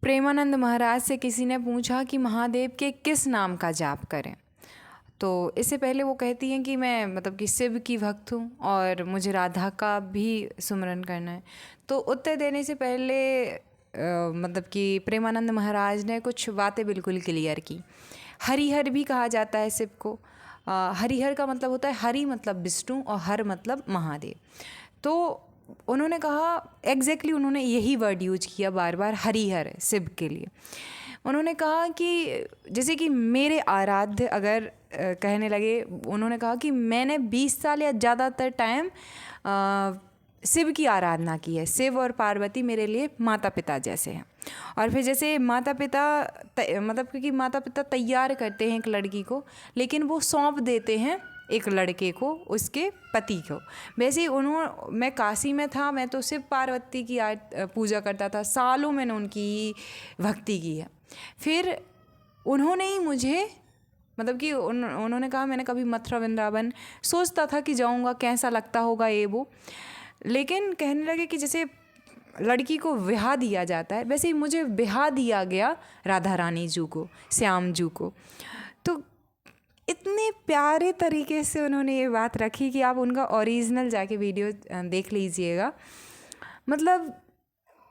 प्रेमानंद महाराज से किसी ने पूछा कि महादेव के किस नाम का जाप करें। तो इससे पहले वो कहती हैं कि मैं मतलब कि शिव की भक्त हूँ और मुझे राधा का भी सुमिरन करना है। तो उत्तर देने से पहले मतलब कि प्रेमानंद महाराज ने कुछ बातें बिल्कुल क्लियर की। हरिहर भी कहा जाता है शिव को। हरिहर का मतलब होता है, हरि मतलब विष्णु और हर मतलब महादेव। तो उन्होंने कहा एग्जैक्टली उन्होंने यही वर्ड यूज किया बार बार, हरिहर शिव के लिए। उन्होंने कहा कि जैसे कि मेरे आराध्य अगर कहने लगे, उन्होंने कहा कि मैंने 20 साल या ज़्यादातर टाइम शिव की आराधना की है। शिव और पार्वती मेरे लिए माता पिता जैसे हैं। और फिर जैसे माता पिता मतलब क्योंकि माता पिता तैयार करते हैं एक लड़की को, लेकिन वो सौंप देते हैं एक लड़के को उसके पति को। वैसे ही मैं काशी में था, मैं तो शिव पार्वती की पूजा करता था, सालों मैंने उनकी भक्ति की है। फिर उन्होंने ही मुझे मतलब कि उन्होंने कहा, मैंने कभी मथुरा वृंदावन सोचता था कि जाऊंगा, कैसा लगता होगा ये वो, लेकिन कहने लगे कि जैसे लड़की को ब्याह दिया जाता है वैसे ही मुझे ब्याह दिया गया राधा रानी जी को, श्याम जी को। तो इतने प्यारे तरीके से उन्होंने ये बात रखी कि आप उनका ओरिजिनल जाके वीडियो देख लीजिएगा। मतलब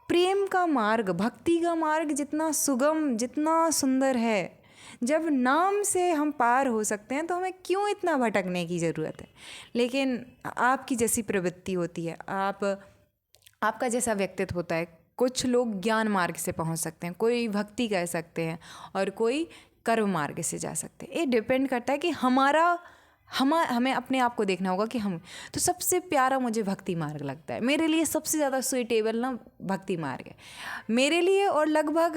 प्रेम का मार्ग, भक्ति का मार्ग जितना सुगम, जितना सुंदर है, जब नाम से हम पार हो सकते हैं तो हमें क्यों इतना भटकने की ज़रूरत है। लेकिन आपकी जैसी प्रवृत्ति होती है, आपका जैसा व्यक्तित्व होता है। कुछ लोग ज्ञान मार्ग से पहुंच सकते हैं, कोई भक्ति कर सकते हैं और कोई कर्म मार्ग से जा सकते हैं। ये डिपेंड करता है कि हमें अपने आप को देखना होगा कि हम। तो सबसे प्यारा मुझे भक्ति मार्ग लगता है, मेरे लिए सबसे ज़्यादा सुइटेबल ना भक्ति मार्ग है मेरे लिए, और लगभग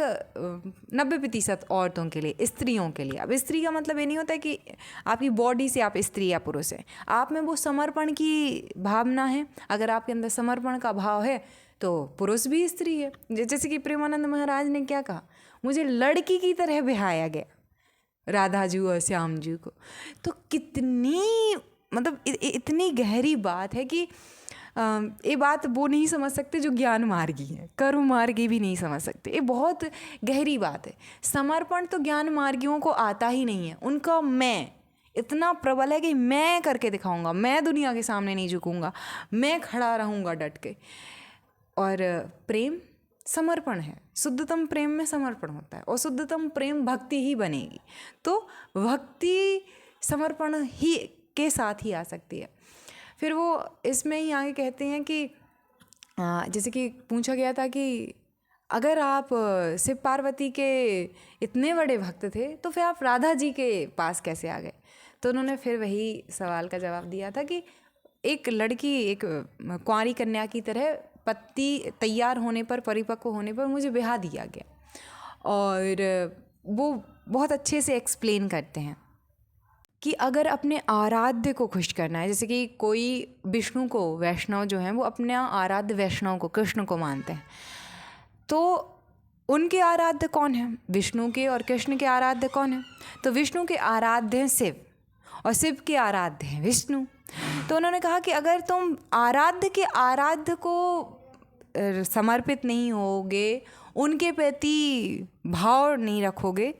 90% औरतों के लिए, स्त्रियों के लिए। अब स्त्री का मतलब ये नहीं होता है कि आपकी बॉडी से आप स्त्री या पुरुष हैं, आप में वो समर्पण की भावना है। अगर आपके अंदर समर्पण का भाव है तो पुरुष भी स्त्री है। जैसे कि प्रेमानंद महाराज ने क्या कहा, मुझे लड़की की तरह बिहाया गया राधा जी और श्याम जी को। तो कितनी मतलब इतनी गहरी बात है कि ये बात वो नहीं समझ सकते जो ज्ञान मार्गी है, कर्म मार्गी भी नहीं समझ सकते। ये बहुत गहरी बात है। समर्पण तो ज्ञान मार्गियों को आता ही नहीं है। उनका मैं इतना प्रबल है कि मैं करके दिखाऊंगा, मैं दुनिया के सामने नहीं झुकूंगा, मैं खड़ा रहूंगा डट के। और प्रेम समर्पण है, शुद्धतम प्रेम में समर्पण होता है और शुद्धतम प्रेम भक्ति ही बनेगी। तो भक्ति समर्पण ही के साथ ही आ सकती है। फिर वो इसमें ही आगे कहते हैं कि जैसे कि पूछा गया था कि अगर आप शिव पार्वती के इतने बड़े भक्त थे तो फिर आप राधा जी के पास कैसे आ गए। तो उन्होंने फिर वही सवाल का जवाब दिया था कि एक लड़की, एक कुंवारी कन्या की तरह पति तैयार होने पर, परिपक्व होने पर मुझे ब्याह दिया गया। और वो बहुत अच्छे से एक्सप्लेन करते हैं कि अगर अपने आराध्य को खुश करना है, जैसे कि कोई विष्णु को, वैष्णव जो हैं वो अपने आराध्य वैष्णव को, कृष्ण को मानते हैं, तो उनके आराध्य कौन है, विष्णु के, और कृष्ण के आराध्य कौन है, तो विष्णु के आराध्य हैं शिव और शिव के आराध्य हैं विष्णु। तो उन्होंने कहा कि अगर तुम आराध्य के आराध्य को समर्पित नहीं होगे, उनके प्रति भाव नहीं रखोगे,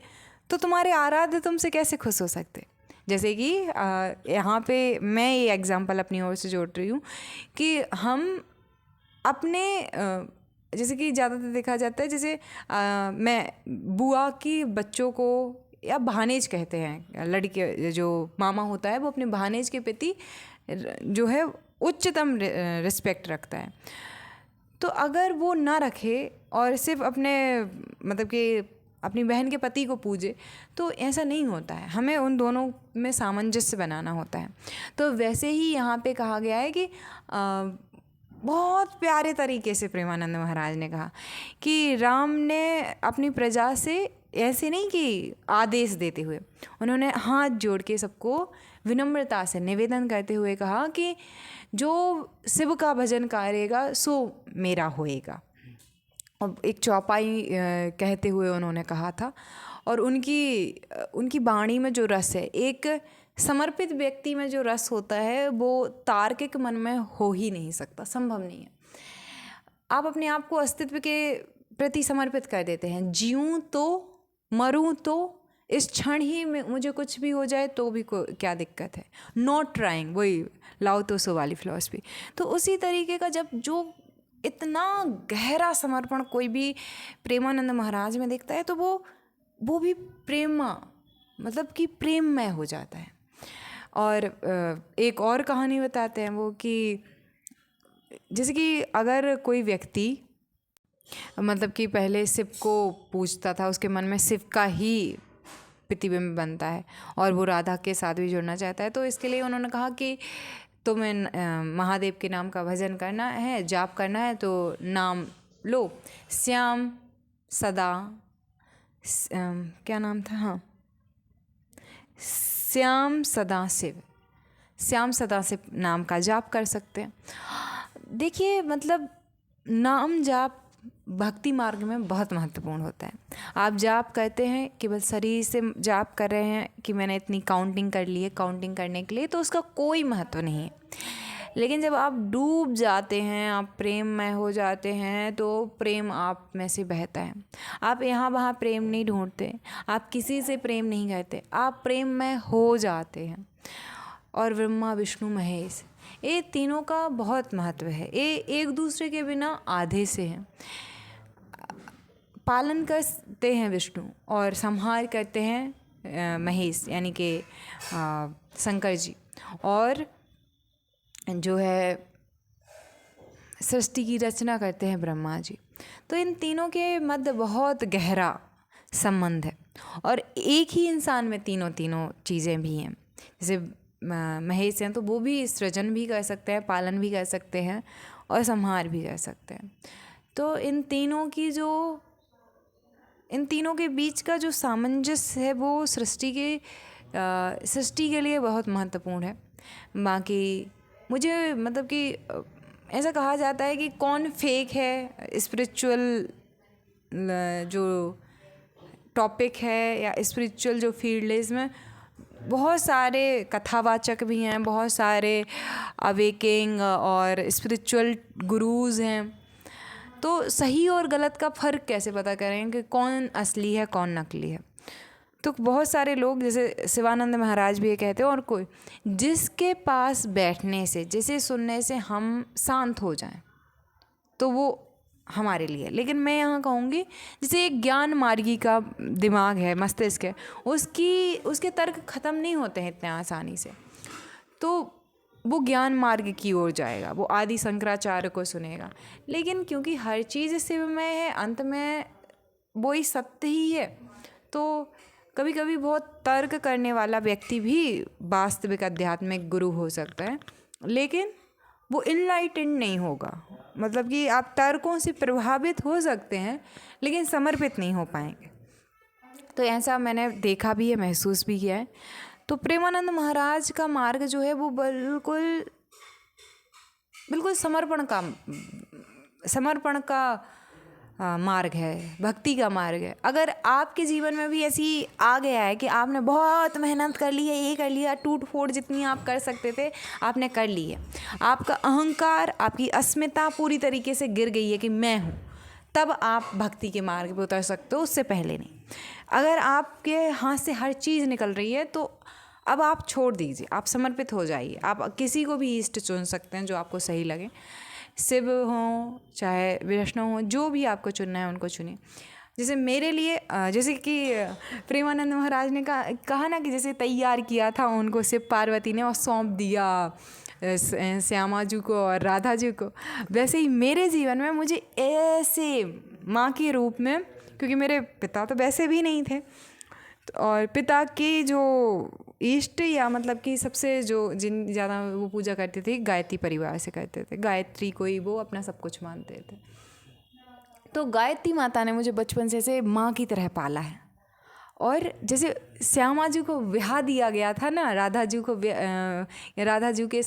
तो तुम्हारे आराध्य तुमसे कैसे खुश हो सकते। जैसे कि यहाँ पे मैं ये एग्जांपल अपनी ओर से जोड़ रही हूँ कि हम अपने जैसे कि ज़्यादातर देखा जाता है, जैसे मैं बुआ की बच्चों को या भानेज कहते हैं, लड़के जो मामा होता है वो अपने भानेज के प्रति जो है उच्चतम रिस्पेक्ट रखता है। तो अगर वो ना रखे और सिर्फ अपने मतलब कि अपनी बहन के पति को पूजे तो ऐसा नहीं होता है। हमें उन दोनों में सामंजस्य बनाना होता है। तो वैसे ही यहाँ पे कहा गया है कि बहुत प्यारे तरीके से प्रेमानंद महाराज ने कहा कि राम ने अपनी प्रजा से ऐसे नहीं कि आदेश देते हुए, उन्होंने हाथ जोड़ के सबको विनम्रता से निवेदन करते हुए कहा कि जो शिव का भजन करेगा सो मेरा होएगा। और एक चौपाई कहते हुए उन्होंने कहा था। और उनकी वाणी में जो रस है, एक समर्पित व्यक्ति में जो रस होता है वो तार्किक मन में हो ही नहीं सकता, संभव नहीं है। आप अपने आप को अस्तित्व के प्रति समर्पित कर देते हैं। जीऊँ तो मरूँ तो, इस क्षण ही में मुझे कुछ भी हो जाए तो भी क्या दिक्कत है, नॉट ट्राइंग, वही लाओ त्सो वाली फिलॉसफी। तो उसी तरीके का जब जो इतना गहरा समर्पण कोई भी प्रेमानंद महाराज में देखता है तो वो भी प्रेमा मतलब कि प्रेममय हो जाता है। और एक और कहानी बताते हैं वो कि जैसे कि अगर कोई व्यक्ति मतलब कि पहले शिव को पूजता था, उसके मन में शिव का ही प्रतिबिंब बनता है और वो राधा के साथ भी जुड़ना चाहता है, तो इसके लिए उन्होंने कहा कि तुम्हें महादेव के नाम का भजन करना है, जाप करना है, तो नाम लो श्याम सदा क्या नाम था, हाँ, श्याम सदाशिव, श्याम सदाशिव नाम का जाप कर सकते हैं। देखिए मतलब नाम जाप भक्ति मार्ग में बहुत महत्वपूर्ण होता है। आप जाप करते हैं, केवल शरीर से जाप कर रहे हैं कि मैंने इतनी काउंटिंग कर ली है, काउंटिंग करने के लिए, तो उसका कोई महत्व नहीं है। लेकिन जब आप डूब जाते हैं, आप प्रेम में हो जाते हैं, तो प्रेम आप में से बहता है। आप यहाँ वहाँ प्रेम नहीं ढूंढते, आप किसी से प्रेम नहीं करते, आप प्रेम में हो जाते हैं। और ब्रह्मा विष्णु महेश, ये तीनों का बहुत महत्व है। ये एक दूसरे के बिना आधे से हैं। पालन करते हैं विष्णु और संहार करते हैं महेश यानी कि शंकर जी, और जो है सृष्टि की रचना करते हैं ब्रह्मा जी। तो इन तीनों के मध्य बहुत गहरा संबंध है और एक ही इंसान में तीनों चीज़ें भी हैं। जैसे महेश हैं तो वो भी सृजन भी कर सकते हैं, पालन भी कर सकते हैं और संहार भी कर सकते हैं। तो इन तीनों के बीच का जो सामंजस्य है वो सृष्टि के लिए बहुत महत्वपूर्ण है। बाकी मुझे मतलब कि ऐसा कहा जाता है कि कौन फेक है, स्पिरिचुअल जो टॉपिक है या स्पिरिचुअल जो फील्ड है, इसमें बहुत सारे कथावाचक भी हैं, बहुत सारे अवेकिंग और स्पिरिचुअल गुरुज़ हैं। तो सही और गलत का फ़र्क कैसे पता करें कि कौन असली है कौन नकली है? तो बहुत सारे लोग जैसे शिवानंद महाराज भी ये कहते हैं, और कोई जिसके पास बैठने से, जिसे सुनने से हम शांत हो जाएं, तो वो हमारे लिए। लेकिन मैं यहाँ कहूँगी जैसे एक ज्ञान मार्गी का दिमाग है, मस्तिष्क है, उसके तर्क ख़त्म नहीं होते हैं इतने आसानी से, तो वो ज्ञान मार्ग की ओर जाएगा, वो आदि शंकराचार्य को सुनेगा। लेकिन क्योंकि हर चीज़ शिवमय है, अंत में वो ही सत्य ही है, तो कभी कभी बहुत तर्क करने वाला व्यक्ति भी वास्तविक आध्यात्मिक गुरु हो सकता है, लेकिन वो इनलाइटेंड नहीं होगा। मतलब कि आप तर्कों से प्रभावित हो सकते हैं लेकिन समर्पित नहीं हो पाएंगे। तो ऐसा मैंने देखा भी है, महसूस भी किया है। तो प्रेमानंद महाराज का मार्ग जो है वो बिल्कुल समर्पण का मार्ग है, भक्ति का मार्ग है। अगर आपके जीवन में भी ऐसी आ गया है कि आपने बहुत मेहनत कर ली है, ये कर लिया, टूट फोड़ जितनी आप कर सकते थे आपने कर ली है, आपका अहंकार, आपकी अस्मिता पूरी तरीके से गिर गई है कि मैं हूँ, तब आप भक्ति के मार्ग पे उतर सकते हो, उससे पहले नहीं। अगर आपके हाथ से हर चीज़ निकल रही है तो अब आप छोड़ दीजिए, आप समर्पित हो जाइए। आप किसी को भी इष्ट चुन सकते हैं जो आपको सही लगे, शिव हों चाहे वैष्णव हों, जो भी आपको चुनना है उनको चुनिए। जैसे मेरे लिए जैसे कि प्रेमानंद महाराज ने कहा ना कि जैसे तैयार किया था उनको शिव पार्वती ने और सौंप दिया श्यामा जी को और राधा जी को, वैसे ही मेरे जीवन में मुझे ऐसे माँ के रूप में, क्योंकि मेरे पिता तो वैसे भी नहीं थे, और पिता की जो इष्ट या मतलब कि सबसे जो जिन ज़्यादा वो पूजा करते थे गायत्री परिवार से करते थे, गायत्री को ही वो अपना सब कुछ मानते थे। तो गायत्री माता ने मुझे बचपन से ऐसे माँ की तरह पाला है। और जैसे श्यामा जी को ब्याह दिया गया था ना, राधा जी के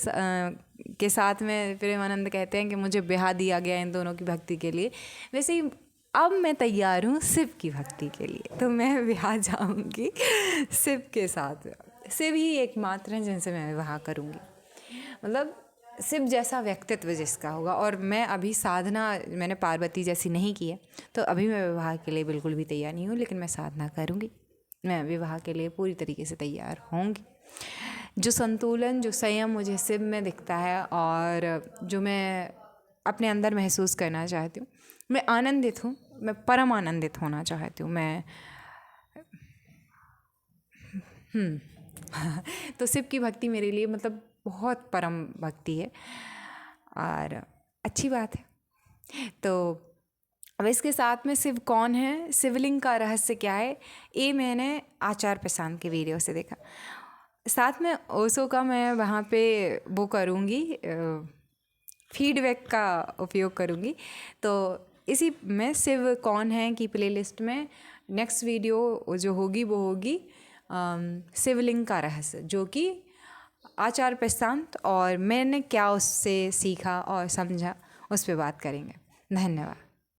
साथ में प्रेमानंद कहते हैं कि मुझे ब्याह दिया गया इन दोनों की भक्ति के लिए, वैसे ही अब मैं तैयार हूँ शिव की भक्ति के लिए। तो मैं विवाह जाऊँगी शिव के साथ। शिव ही एकमात्र हैं जिनसे मैं विवाह करूँगी। मतलब शिव जैसा व्यक्तित्व जिसका होगा। और मैं अभी साधना मैंने पार्वती जैसी नहीं की है, तो अभी मैं विवाह के लिए बिल्कुल भी तैयार नहीं हूँ, लेकिन मैं साधना करूँगी, मैं विवाह के लिए पूरी तरीके से तैयार होंगी। जो संतुलन, जो संयम मुझे शिव में दिखता है और जो मैं अपने अंदर महसूस करना चाहती हूँ, मैं आनंदित हूँ, मैं परम आनंदित होना चाहती हूँ मैं। तो शिव की भक्ति मेरे लिए मतलब बहुत परम भक्ति है और अच्छी बात है। तो अब इसके साथ में शिव कौन है, शिवलिंग का रहस्य क्या है, ये मैंने आचार्य प्रशांत के वीडियो से देखा। साथ में ओशो का मैं वहाँ पे वो करूँगी, फीडबैक का उपयोग करूँगी। तो इसी में शिव कौन है की प्लेलिस्ट में नेक्स्ट वीडियो जो होगी वो होगी शिवलिंग का रहस्य, जो कि आचार्य प्रशांत और मैंने क्या उससे सीखा और समझा, उस पर बात करेंगे। धन्यवाद।